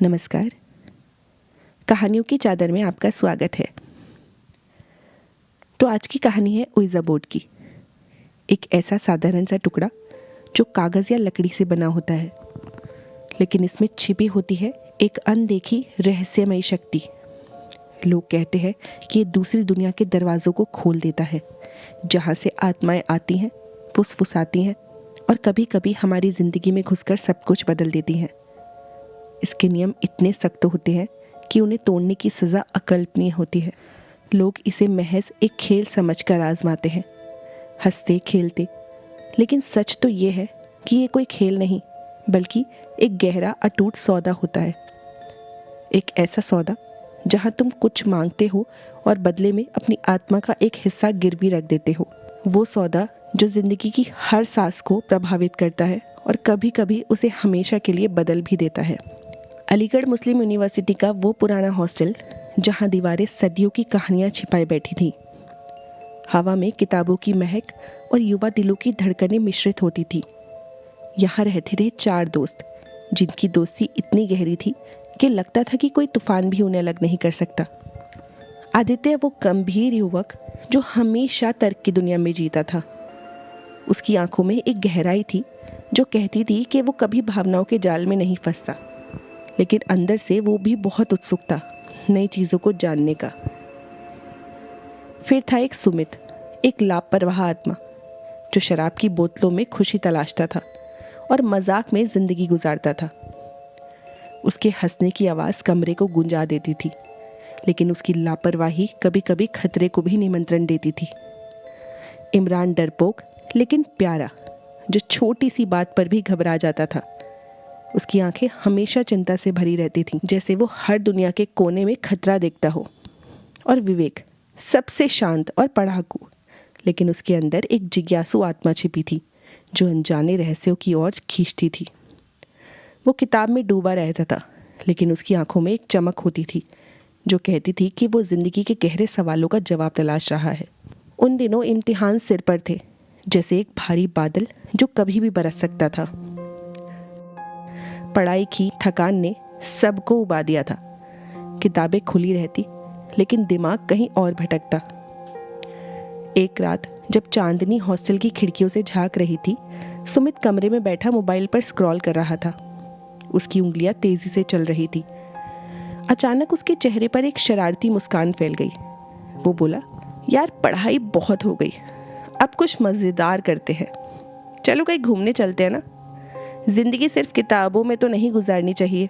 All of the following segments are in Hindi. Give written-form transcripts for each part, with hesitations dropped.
नमस्कार। कहानियों की चादर में आपका स्वागत है। तो आज की कहानी है ओइजा बोर्ड की। एक ऐसा साधारण सा टुकड़ा जो कागज़ या लकड़ी से बना होता है, लेकिन इसमें छिपी होती है एक अनदेखी रहस्यमयी शक्ति। लोग कहते हैं कि ये दूसरी दुनिया के दरवाज़ों को खोल देता है, जहाँ से आत्माएं आती हैं, फुसफुसाती हैं और कभी कभी हमारी ज़िंदगी में घुसकर सब कुछ बदल देती हैं। इसके नियम इतने सख्त होते हैं कि उन्हें तोड़ने की सज़ा अकल्पनीय होती है। लोग इसे महज एक खेल समझकर आजमाते हैं, हंसते खेलते, लेकिन सच तो ये है कि ये कोई खेल नहीं बल्कि एक गहरा अटूट सौदा होता है। एक ऐसा सौदा जहाँ तुम कुछ मांगते हो और बदले में अपनी आत्मा का एक हिस्सा गिरवी रख देते हो। वो सौदा जो ज़िंदगी की हर सांस को प्रभावित करता है और कभी कभी उसे हमेशा के लिए बदल भी देता है। अलीगढ़ मुस्लिम यूनिवर्सिटी का वो पुराना हॉस्टल जहाँ दीवारें सदियों की कहानियाँ छिपाई बैठी थी। हवा में किताबों की महक और युवा दिलों की धड़कनें मिश्रित होती थी। यहाँ रहते थे 4 दोस्त, जिनकी दोस्ती इतनी गहरी थी कि लगता था कि कोई तूफान भी उन्हें अलग नहीं कर सकता। आदित्य वो गंभीर युवक जो हमेशा तर्क की दुनिया में जीता था। उसकी आंखों में एक गहराई थी जो कहती थी कि वो कभी भावनाओं के जाल में नहीं फंसता, लेकिन अंदर से वो भी बहुत उत्सुक था नई चीज़ों को जानने का। फिर था एक सुमित, एक लापरवाह आत्मा जो शराब की बोतलों में खुशी तलाशता था और मजाक में जिंदगी गुजारता था। उसके हंसने की आवाज़ कमरे को गुंजा देती थी, लेकिन उसकी लापरवाही कभी कभी खतरे को भी निमंत्रण देती थी। इमरान डरपोक लेकिन प्यारा, जो छोटी सी बात पर भी घबरा जाता था। उसकी आंखें हमेशा चिंता से भरी रहती थीं, जैसे वो हर दुनिया के कोने में खतरा देखता हो। और विवेक सबसे शांत और पढ़ाकू, लेकिन उसके अंदर एक जिज्ञासु आत्मा छिपी थी जो अनजाने रहस्यों की ओर खींचती थी। वो किताब में डूबा रहता था, लेकिन उसकी आंखों में एक चमक होती थी जो कहती थी कि वो जिंदगी के गहरे सवालों का जवाब तलाश रहा है। उन दिनों इम्तिहान सिर पर थे, जैसे एक भारी बादल जो कभी भी बरस सकता था। पढ़ाई की थकान ने सबको उबा दिया था। किताबें खुली रहती, लेकिन दिमाग कहीं और भटकता। एक रात जब चांदनी हॉस्टल की खिड़कियों से झांक रही थी, सुमित कमरे में बैठा मोबाइल पर स्क्रॉल कर रहा था। उसकी उंगलियां तेजी से चल रही थी। अचानक उसके चेहरे पर एक शरारती मुस्कान फैल गई। वो बोला, यार पढ़ाई बहुत हो गई, अब कुछ मज़ेदार करते हैं। चलो कहीं घूमने चलते हैं ना। जिंदगी सिर्फ किताबों में तो नहीं गुजारनी चाहिए,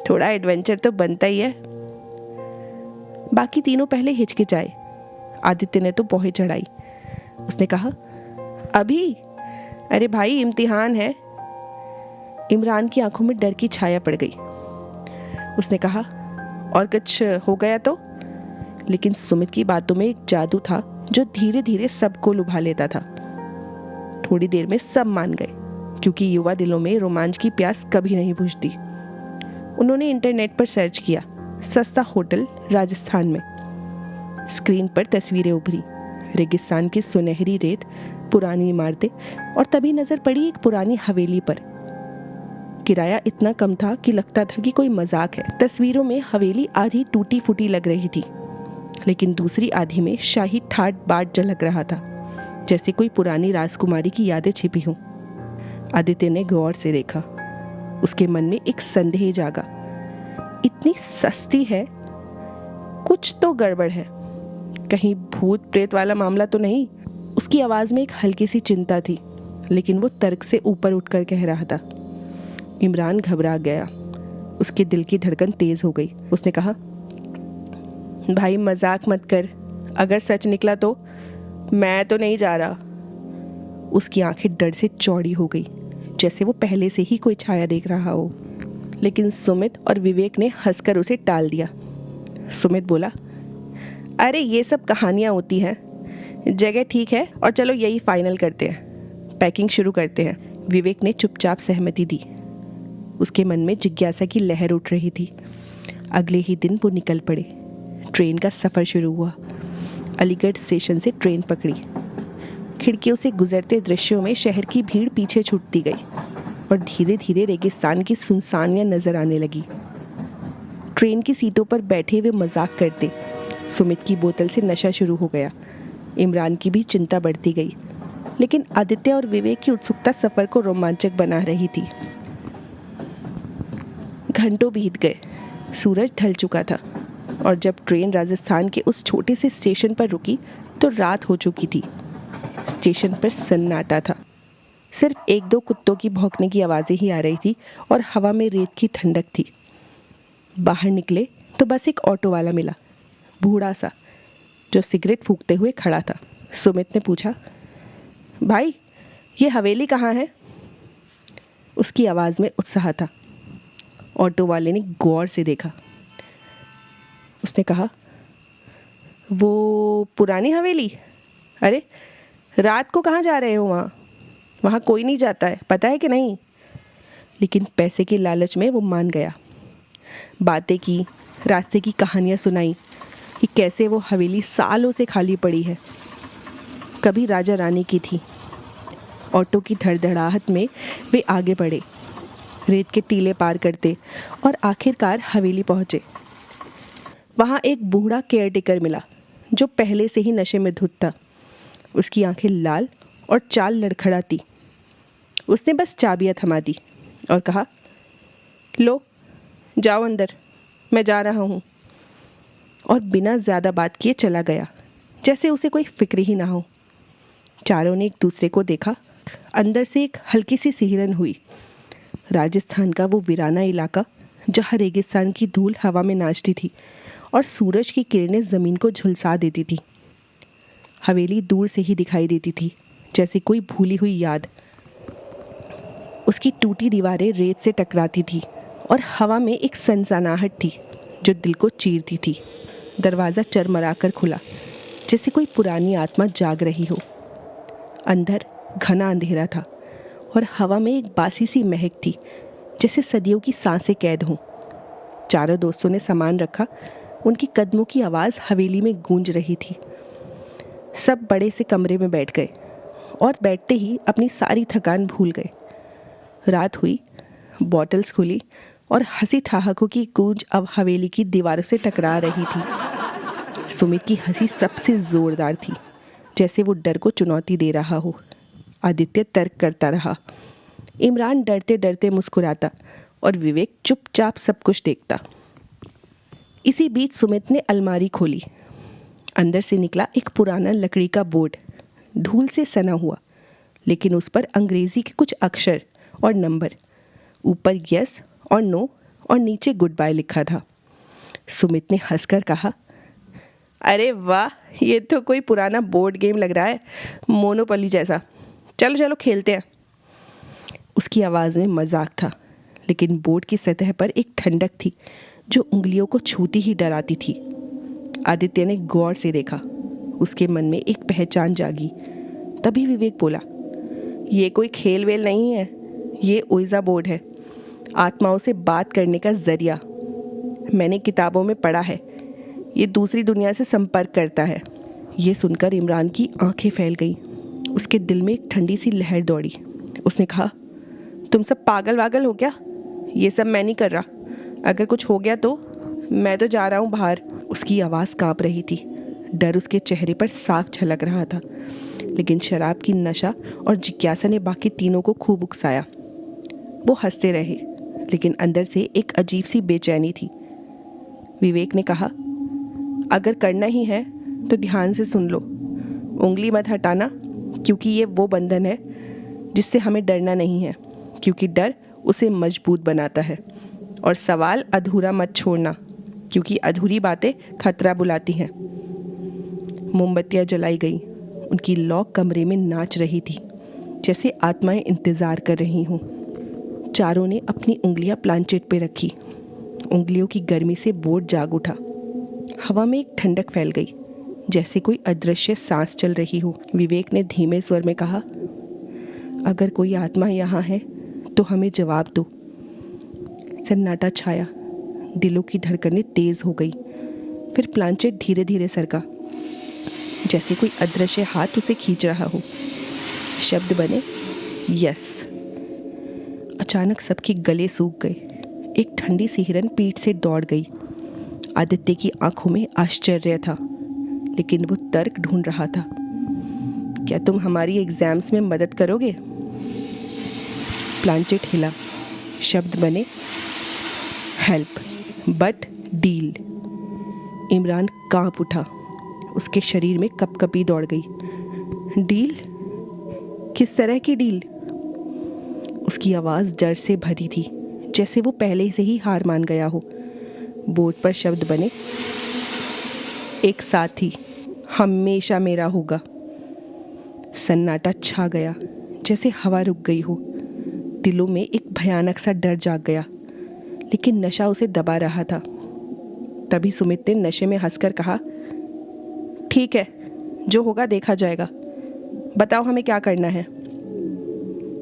थोड़ा एडवेंचर तो बनता ही है। बाकी तीनों पहले हिचकिचाए। आदित्य ने तो पोहे चढ़ाई। उसने कहा, अभी? अरे भाई इम्तिहान है। इमरान की आंखों में डर की छाया पड़ गई। उसने कहा, और कुछ हो गया तो? लेकिन सुमित की बातों में एक जादू था जो धीरे धीरे सबको लुभा लेता था। थोड़ी देर में सब मान गए, क्योंकि युवा दिलों में रोमांच की प्यास कभी नहीं बुझती। उन्होंने इंटरनेट पर सर्च किया, सस्ता होटल राजस्थान में। स्क्रीन पर तस्वीरें उभरी, रेगिस्तान की सुनहरी रेत, पुरानी इमारतें, और तभी नजर पड़ी एक पुरानी हवेली पर। किराया इतना कम था कि लगता था कि कोई मजाक है। तस्वीरों में हवेली आधी टूटी फूटी लग रही थी, लेकिन दूसरी आधी में शाही ठाट बाट झलक रहा था, जैसे कोई पुरानी राजकुमारी की यादें छिपी हों। आदित्य ने गौर से देखा। उसके मन में एक संदेह जागा, इतनी सस्ती है, कुछ तो गड़बड़ है, कहीं भूत प्रेत वाला मामला तो नहीं। उसकी आवाज में एक हल्की सी चिंता थी, लेकिन वो तर्क से ऊपर उठकर कह रहा था। इमरान घबरा गया। उसके दिल की धड़कन तेज हो गई। उसने कहा, भाई मजाक मत कर, अगर सच निकला तो? मैं तो नहीं जा रहा। उसकी आंखें डर से चौड़ी हो गई, जैसे वो पहले से ही कोई छाया देख रहा हो। लेकिन सुमित और विवेक ने हंसकर उसे टाल दिया। सुमित बोला, अरे ये सब कहानियां होती हैं, जगह ठीक है और चलो यही फाइनल करते हैं, पैकिंग शुरू करते हैं। विवेक ने चुपचाप सहमति दी। उसके मन में जिज्ञासा की लहर उठ रही थी। अगले ही दिन वो निकल पड़े। ट्रेन का सफ़र शुरू हुआ। अलीगढ़ स्टेशन से ट्रेन पकड़ी। खिड़कियों से गुजरते दृश्यों में शहर की भीड़ पीछे छूटती गई और धीरे धीरे रेगिस्तान की सुनसानियां नजर आने लगी। ट्रेन की सीटों पर बैठे हुए मजाक करते। सुमित की बोतल से नशा शुरू हो गया। इमरान की भी चिंता बढ़ती गई, लेकिन आदित्य और विवेक की उत्सुकता सफ़र को रोमांचक बना रही थी। घंटों बीत गए, सूरज ढल चुका था और जब ट्रेन राजस्थान के उस छोटे से स्टेशन पर रुकी तो रात हो चुकी थी। स्टेशन पर सन्नाटा था। सिर्फ एक दो कुत्तों की भौंकने की आवाज़ें ही आ रही थी और हवा में रेत की ठंडक थी। बाहर निकले तो बस एक ऑटो वाला मिला, बूढ़ा सा, जो सिगरेट फूंकते हुए खड़ा था। सुमित ने पूछा, भाई ये हवेली कहाँ है? उसकी आवाज़ में उत्साह था। ऑटो वाले ने गौर से देखा। उसने कहा, वो पुरानी हवेली? अरे रात को कहाँ जा रहे हो? वहाँ कोई नहीं जाता है, पता है कि नहीं? लेकिन पैसे के लालच में वो मान गया। बातें की, रास्ते की कहानियाँ सुनाई कि कैसे वो हवेली सालों से खाली पड़ी है, कभी राजा रानी की थी। ऑटो की धड़धड़ाहट में वे आगे बढ़े, रेत के टीले पार करते और आखिरकार हवेली पहुँचे। वहाँ एक बूढ़ा केयरटेकर मिला जो पहले से ही नशे में धुत था। उसकी आंखें लाल और चाल लड़खड़ाती। उसने बस चाबियाँ थमा दी और कहा, लो जाओ अंदर, मैं जा रहा हूँ। और बिना ज़्यादा बात किए चला गया, जैसे उसे कोई फिक्र ही ना हो। चारों ने एक दूसरे को देखा। अंदर से एक हल्की सी सिहरन हुई। राजस्थान का वो वीराना इलाका जहाँ रेगिस्तान की धूल हवा में नाचती थी और सूरज की किरणें ज़मीन को झुलसा देती थी। हवेली दूर से ही दिखाई देती थी, जैसे कोई भूली हुई याद। उसकी टूटी दीवारें रेत से टकराती थी और हवा में एक सनसनाहट थी जो दिल को चीरती थी। दरवाज़ा चरमराकर खुला, जैसे कोई पुरानी आत्मा जाग रही हो। अंदर घना अंधेरा था और हवा में एक बासी सी महक थी, जैसे सदियों की सांसें कैद हों। चारों दोस्तों ने सामान रखा। उनकी कदमों की आवाज़ हवेली में गूंज रही थी। सब बड़े से कमरे में बैठ गए और बैठते ही अपनी सारी थकान भूल गए। रात हुई, बॉटल्स खुली और हंसी ठहाकों की गूंज अब हवेली की दीवारों से टकरा रही थी। सुमित की हंसी सबसे ज़ोरदार थी, जैसे वो डर को चुनौती दे रहा हो। आदित्य तर्क करता रहा। इमरान डरते डरते मुस्कुराता और विवेक चुपचाप सब कुछ देखता। इसी बीच सुमित ने अलमारी खोली। अंदर से निकला एक पुराना लकड़ी का बोर्ड, धूल से सना हुआ, लेकिन उस पर अंग्रेजी के कुछ अक्षर और नंबर। ऊपर यस और नो और नीचे गुड बाय लिखा था। सुमित ने हंसकर कहा, अरे वाह, ये तो कोई पुराना बोर्ड गेम लग रहा है, मोनोपोली जैसा। चलो चलो खेलते हैं। उसकी आवाज़ में मजाक था, लेकिन बोर्ड की सतह पर एक ठंडक थी जो उंगलियों को छूती ही डराती थी। आदित्य ने गौर से देखा। उसके मन में एक पहचान जागी। तभी विवेक बोला, ये कोई खेल वेल नहीं है, ये ओइजा बोर्ड है, आत्माओं से बात करने का जरिया। मैंने किताबों में पढ़ा है, ये दूसरी दुनिया से संपर्क करता है। ये सुनकर इमरान की आंखें फैल गईं। उसके दिल में एक ठंडी सी लहर दौड़ी। उसने कहा, तुम सब पागल वागल हो क्या? ये सब मैं नहीं कर रहा। अगर कुछ हो गया तो मैं तो जा रहा हूँ बाहर। उसकी आवाज़ कांप रही थी। डर उसके चेहरे पर साफ झलक रहा था, लेकिन शराब की नशा और जिज्ञासा ने बाकी तीनों को खूब उकसाया। वो हंसते रहे, लेकिन अंदर से एक अजीब सी बेचैनी थी। विवेक ने कहा, अगर करना ही है तो ध्यान से सुन लो। उंगली मत हटाना, क्योंकि ये वो बंधन है जिससे हमें डरना नहीं है, क्योंकि डर उसे मजबूत बनाता है। और सवाल अधूरा मत छोड़ना, क्योंकि अधूरी बातें खतरा बुलाती हैं। मोमबत्तियाँ जलाई गई। उनकी लौ कमरे में नाच रही थी, जैसे आत्माएं इंतज़ार कर रही हों। चारों ने अपनी उंगलियां प्लांचेट पे रखी। उंगलियों की गर्मी से बोर्ड जाग उठा। हवा में एक ठंडक फैल गई, जैसे कोई अदृश्य सांस चल रही हो। विवेक ने धीमे स्वर में कहा, अगर कोई आत्मा यहाँ है तो हमें जवाब दो। सन्नाटा छाया। दिलों की धड़कनें तेज हो गई। फिर प्लांचेट धीरे धीरे सरका, जैसे कोई अदृश्य हाथ उसे खींच रहा हो। शब्द बने, यस। अचानक सबके गले सूख गए। एक ठंडी सी हिरन पीठ से दौड़ गई। आदित्य की आंखों में आश्चर्य था, लेकिन वो तर्क ढूंढ रहा था। क्या तुम हमारी एग्जाम्स में मदद करोगे? प्लांचेट हिला। शब्द बने हेल्प बट डील। इमरान कांप उठा। उसके शरीर में कपकपी दौड़ गई। डील? किस तरह की डील? उसकी आवाज़ डर से भरी थी, जैसे वो पहले से ही हार मान गया हो। बोर्ड पर शब्द बने, एक साथी हमेशा मेरा होगा। सन्नाटा छा गया, जैसे हवा रुक गई हो। दिलों में एक भयानक सा डर जाग गया, लेकिन नशा उसे दबा रहा था। तभी सुमित ने नशे में हंसकर कहा, ठीक है, जो होगा देखा जाएगा। बताओ हमें क्या करना है।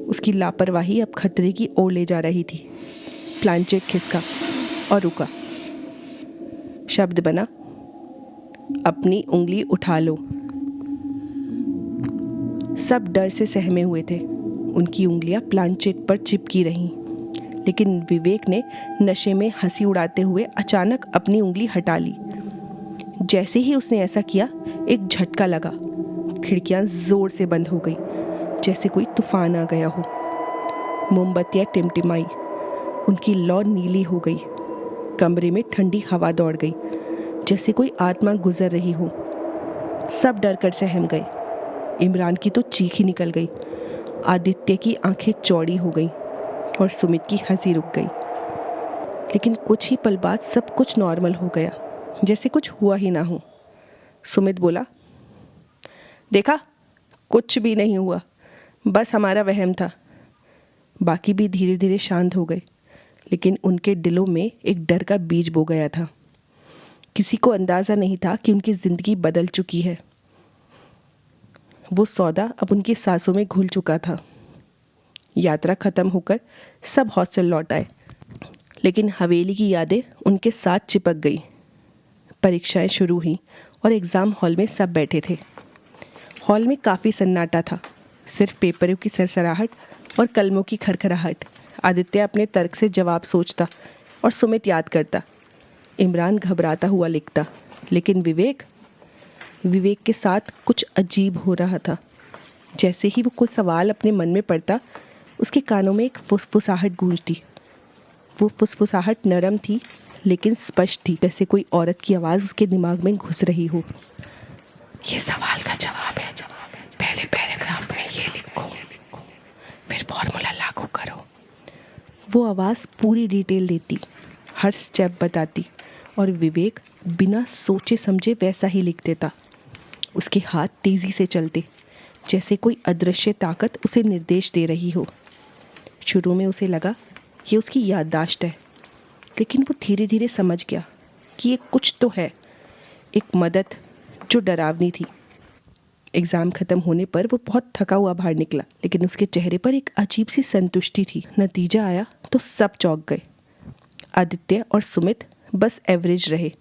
उसकी लापरवाही अब खतरे की ओर ले जा रही थी। प्लांचेट खिसका और रुका। शब्द बना, अपनी उंगली उठा लो। सब डर से सहमे हुए थे। उनकी उंगलियां प्लांचेट पर चिपकी रहीं, लेकिन विवेक ने नशे में हंसी उड़ाते हुए अचानक अपनी उंगली हटा ली। जैसे ही उसने ऐसा किया, एक झटका लगा। खिड़कियां जोर से बंद हो गई, जैसे कोई तूफान आ गया हो। मोमबत्तियां टिमटिमाई, उनकी लौ नीली हो गई। कमरे में ठंडी हवा दौड़ गई, जैसे कोई आत्मा गुजर रही हो। सब डर कर सहम गए। इमरान की तो चीख ही निकल गई। आदित्य की आंखें चौड़ी हो गईं और सुमित की हंसी रुक गई। लेकिन कुछ ही पल बाद सब कुछ नॉर्मल हो गया, जैसे कुछ हुआ ही ना हो। सुमित बोला, देखा, कुछ भी नहीं हुआ, बस हमारा वहम था। बाकी भी धीरे धीरे शांत हो गए, लेकिन उनके दिलों में एक डर का बीज बो गया था। किसी को अंदाज़ा नहीं था कि उनकी ज़िंदगी बदल चुकी है। वो सौदा अब उनकी सांसों में घुल चुका था। यात्रा खत्म होकर सब हॉस्टल लौट आए, लेकिन हवेली की यादें उनके साथ चिपक गई। परीक्षाएं शुरू हुई और एग्ज़ाम हॉल में सब बैठे थे। हॉल में काफ़ी सन्नाटा था, सिर्फ पेपरों की सरसराहट और कलमों की खरखराहट। आदित्य अपने तर्क से जवाब सोचता और सुमित याद करता। इमरान घबराता हुआ लिखता, लेकिन विवेक के साथ कुछ अजीब हो रहा था। जैसे ही वो कोई सवाल अपने मन में पड़ता, उसके कानों में एक फुसफुसाहट गूंजती। वो फुसफुसाहट नरम थी, लेकिन स्पष्ट थी, जैसे कोई औरत की आवाज़ उसके दिमाग में घुस रही हो। ये सवाल का जवाब है, पहले पैराग्राफ में ये लिखो, फिर फॉर्मूला लागू करो। वो आवाज़ पूरी डिटेल देती, हर स्टेप बताती, और विवेक बिना सोचे समझे वैसा ही लिख देता। उसके हाथ तेज़ी से चलते, जैसे कोई अदृश्य ताकत उसे निर्देश दे रही हो। शुरू में उसे लगा ये उसकी याददाश्त है, लेकिन वो धीरे धीरे समझ गया कि ये कुछ तो है, एक मदद जो डरावनी थी। एग्ज़ाम ख़त्म होने पर वो बहुत थका हुआ बाहर निकला, लेकिन उसके चेहरे पर एक अजीब सी संतुष्टि थी। नतीजा आया तो सब चौंक गए। आदित्य और सुमित बस एवरेज रहे।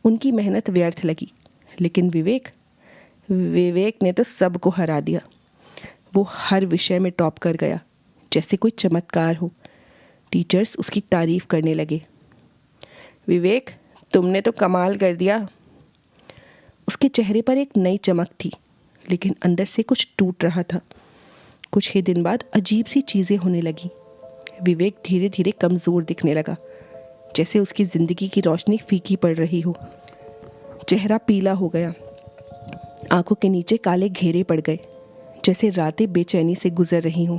उनकी मेहनत व्यर्थ लगी, लेकिन विवेक ने तो सबको हरा दिया। वो हर विषय में टॉप कर गया, जैसे कोई चमत्कार हो। टीचर्स उसकी तारीफ करने लगे। विवेक, तुमने तो कमाल कर दिया। उसके चेहरे पर एक नई चमक थी, लेकिन अंदर से कुछ टूट रहा था। कुछ ही दिन बाद अजीब सी चीज़ें होने लगी। विवेक धीरे धीरे कमज़ोर दिखने लगा, जैसे उसकी ज़िंदगी की रोशनी फीकी पड़ रही हो। चेहरा पीला हो गया, आंखों के नीचे काले घेरे पड़ गए, जैसे रातें बेचैनी से गुजर रही हों।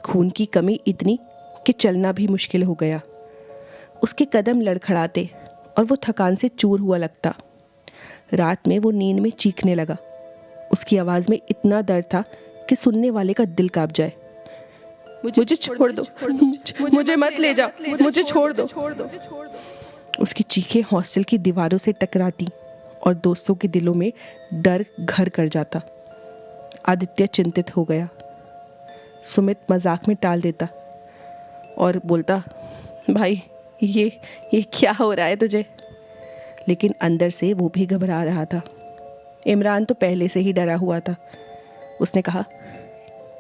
खून की कमी इतनी कि चलना भी मुश्किल हो गया। उसके कदम लड़खड़ाते और वो थकान से चूर हुआ लगता। रात में वो नींद में चीखने लगा। उसकी आवाज़ में इतना दर्द था कि सुनने वाले का दिल कांप जाए। मुझे छोड़ दो, मुझे मत ले जाओ, मुझे छोड़ दो। उसकी चीखें हॉस्टल की दीवारों से टकराती और दोस्तों के दिलों में डर घर कर जाता। आदित्य चिंतित हो गया। सुमित मजाक में टाल देता और बोलता, भाई ये क्या हो रहा है तुझे? लेकिन अंदर से वो भी घबरा रहा था। इमरान तो पहले से ही डरा हुआ था। उसने कहा,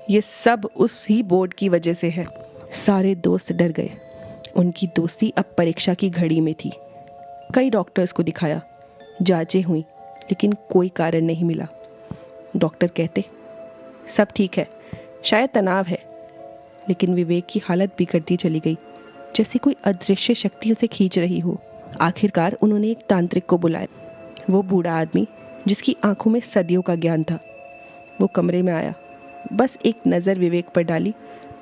ये सब उस ही बोर्ड की वजह से है। सारे दोस्त डर गए। उनकी दोस्ती अब परीक्षा की घड़ी में थी। कई डॉक्टर्स को दिखाया, जांचें हुई, लेकिन कोई कारण नहीं मिला। डॉक्टर कहते सब ठीक है, शायद तनाव है, लेकिन विवेक की हालत बिगड़ती चली गई, जैसे कोई अदृश्य शक्ति उसे खींच रही हो। आखिरकार उन्होंने एक तांत्रिक को बुलाया। वो बूढ़ा आदमी जिसकी आंखों में सदियों का ज्ञान था, वो कमरे में आया। बस एक नज़र विवेक पर डाली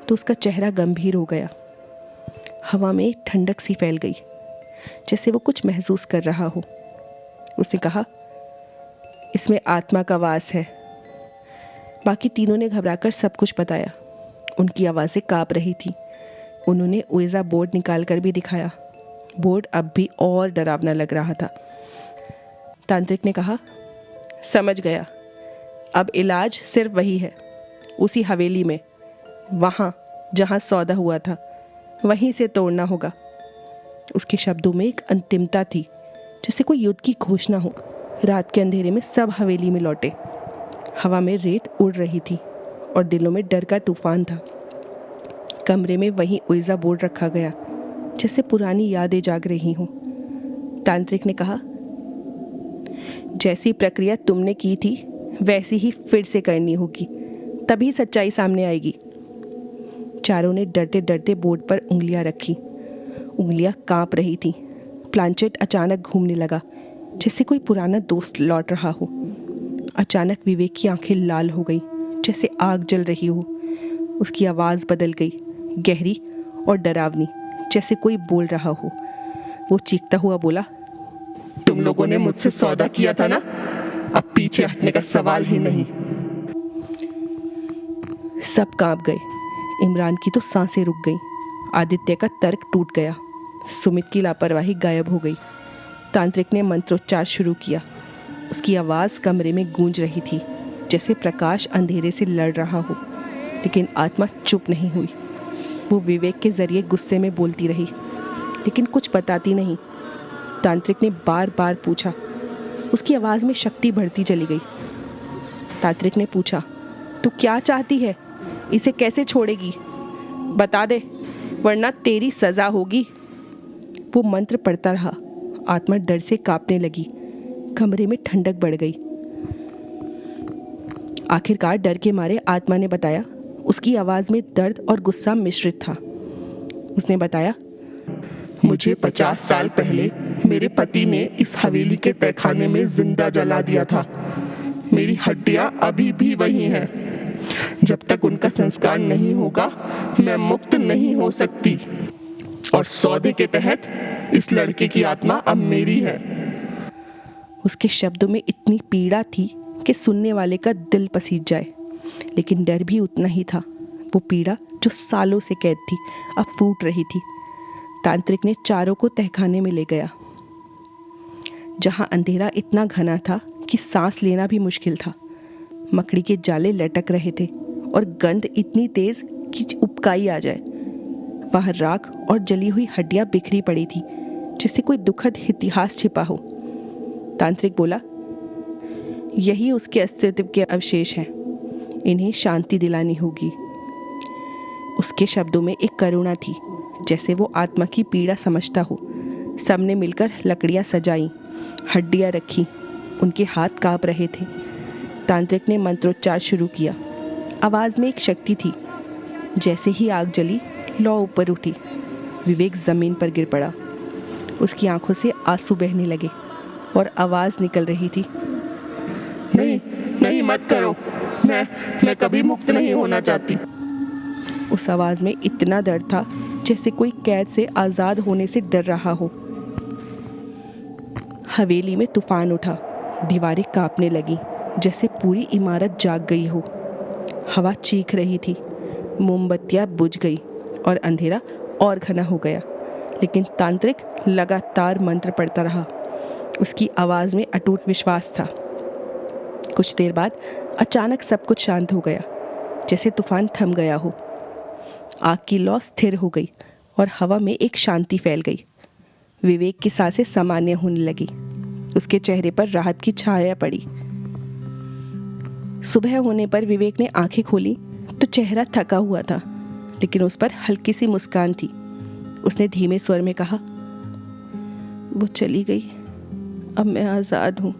तो उसका चेहरा गंभीर हो गया। हवा में एक ठंडक सी फैल गई, जैसे वो कुछ महसूस कर रहा हो। उसने कहा, इसमें आत्मा का वास है। बाकी तीनों ने घबराकर सब कुछ बताया। उनकी आवाज़ें काँप रही थी। उन्होंने ओएजा बोर्ड निकाल कर भी दिखाया। बोर्ड अब भी और डरावना लग रहा था। तांत्रिक ने कहा, समझ गया, अब इलाज सिर्फ वही है, उसी हवेली में, वहाँ जहाँ सौदा हुआ था, वहीं से तोड़ना होगा। उसके शब्दों में एक अंतिमता थी, जैसे कोई युद्ध की घोषणा हो। रात के अंधेरे में सब हवेली में लौटे। हवा में रेत उड़ रही थी और दिलों में डर का तूफान था। कमरे में वहीं ओएजा बोर्ड रखा गया, जैसे पुरानी यादें जाग रही हों। तांत्रिक ने कहा, जैसी प्रक्रिया तुमने की थी वैसी ही फिर से करनी होगी, तभी सच्चाई सामने आएगी। चारों ने डरते डरते बोर्ड पर उंगलियां रखी। उंगलियां कांप रही थीं। प्लांचेट अचानक घूमने लगा, जैसे कोई पुराना दोस्त लौट रहा हो। अचानक विवेक की आंखें लाल हो गई, जैसे आग जल रही हो। उसकी आवाज़ बदल गई, गहरी और डरावनी, जैसे कोई बोल रहा हो। वो चीखता हुआ बोला, तुम लोगों ने मुझसे सौदा किया था ना, अब पीछे हटने का सवाल ही नहीं। सब कांप गए। इमरान की तो सांसें रुक गईं। आदित्य का तर्क टूट गया। सुमित की लापरवाही गायब हो गई। तांत्रिक ने मंत्रोच्चार शुरू किया। उसकी आवाज़ कमरे में गूंज रही थी, जैसे प्रकाश अंधेरे से लड़ रहा हो। लेकिन आत्मा चुप नहीं हुई। वो विवेक के जरिए गुस्से में बोलती रही, लेकिन कुछ बताती नहीं। तांत्रिक ने बार बार पूछा। उसकी आवाज़ में शक्ति बढ़ती चली गई। तांत्रिक ने पूछा, तू क्या चाहती है? इसे कैसे छोड़ेगी? बता दे, वरना तेरी सज़ा होगी। वो मंत्र पढ़ता रहा। आत्मा डर से कांपने लगी। कमरे में ठंडक बढ़ गई। आखिरकार डर के मारे आत्मा ने बताया। उसकी आवाज़ में दर्द और गुस्सा मिश्रित था। उसने बताया, मुझे 50 साल पहले मेरे पति ने इस हवेली के तहखाने में जिंदा जला दिया था। मेरी हड्डियां अभी भी वही हैं। जब तक उनका संस्कार नहीं होगा, मैं मुक्त नहीं हो सकती। और सौदे के तहत इस लड़के की आत्मा अब मेरी है। उसके शब्दों में इतनी पीड़ा थी कि सुनने वाले का दिल पसीज जाए, लेकिन डर भी उतना ही था। वो पीड़ा जो सालों से कैद थी, अब फूट रही थी। तांत्रिक ने चारों को तहखाने में ले गया, जहां अंधेरा इतना घना था कि सांस लेना भी मुश्किल था। मकड़ी के जाले लटक रहे थे और गंध इतनी तेज कि उबकाई आ जाए। वहां राख और जली हुई हड्डियां बिखरी पड़ी थी, जैसे कोई दुखद इतिहास छिपा हो। तांत्रिक बोला, यही उसके अस्तित्व के अवशेष हैं, इन्हें शांति दिलानी होगी। उसके शब्दों में एक करुणा थी, जैसे वो आत्मा की पीड़ा समझता हो। सबने मिलकर लकड़ियां सजाई, हड्डियां रखी। उनके हाथ कांप रहे थे। तांत्रिक ने मंत्रोच्चार शुरू किया। आवाज़ में एक शक्ति थी। जैसे ही आग जली, लौ ऊपर उठी। विवेक ज़मीन पर गिर पड़ा। उसकी आंखों से आंसू बहने लगे और आवाज़ निकल रही थी, नहीं नहीं, मत करो। मैं कभी मुक्त नहीं होना चाहती। उस आवाज़ में इतना दर्द था जैसे कोई कैद से आज़ाद होने से डर रहा हो। हवेली में तूफान उठा। दीवारें कांपने लगीं, जैसे पूरी इमारत जाग गई हो। हवा चीख रही थी। मोमबत्तियां बुझ गई और अंधेरा और घना हो गया। लेकिन तांत्रिक लगातार मंत्र पढ़ता रहा। उसकी आवाज़ में अटूट विश्वास था। कुछ देर बाद अचानक सब कुछ शांत हो गया, जैसे तूफान थम गया हो। आग की लौ स्थिर हो गई और हवा में एक शांति फैल गई। विवेक की सांसें सामान्य होने लगी। उसके चेहरे पर राहत की छाया पड़ी। सुबह होने पर विवेक ने आंखें खोली तो चेहरा थका हुआ था, लेकिन उस पर हल्की सी मुस्कान थी। उसने धीमे स्वर में कहा, वो चली गई, अब मैं आज़ाद हूँ।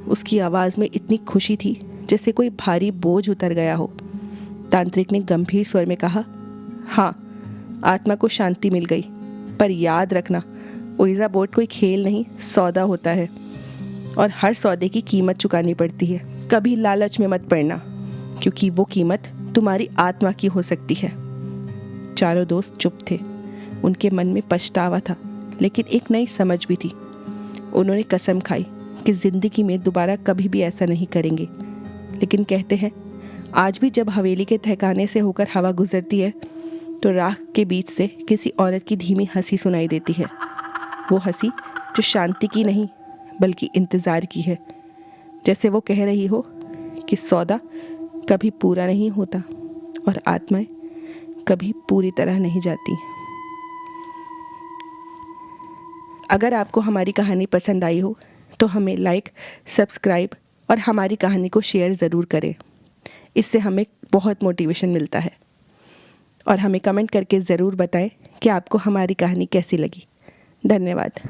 उसकी आवाज़ में इतनी खुशी थी जैसे कोई भारी बोझ उतर गया हो। तांत्रिक ने गंभीर स्वर में कहा, हाँ, आत्मा को शांति मिल गई, पर याद रखना, ओइजा बोर्ड कोई खेल नहीं, सौदा होता है और हर सौदे की कीमत चुकानी पड़ती है। कभी लालच में मत पड़ना, क्योंकि वो कीमत तुम्हारी आत्मा की हो सकती है। चारों दोस्त चुप थे। उनके मन में पछतावा था, लेकिन एक नई समझ भी थी। उन्होंने कसम खाई कि जिंदगी में दोबारा कभी भी ऐसा नहीं करेंगे। लेकिन कहते हैं, आज भी जब हवेली के तहखाने से होकर हवा गुजरती है तो राख के बीच से किसी औरत की धीमी हंसी सुनाई देती है। वो हंसी जो शांति की नहीं बल्कि इंतज़ार की है, जैसे वो कह रही हो कि सौदा कभी पूरा नहीं होता और आत्माएं कभी पूरी तरह नहीं जाती। अगर आपको हमारी कहानी पसंद आई हो तो हमें लाइक, सब्सक्राइब और हमारी कहानी को शेयर ज़रूर करें। इससे हमें बहुत मोटिवेशन मिलता है। और हमें कमेंट करके ज़रूर बताएं कि आपको हमारी कहानी कैसी लगी। धन्यवाद।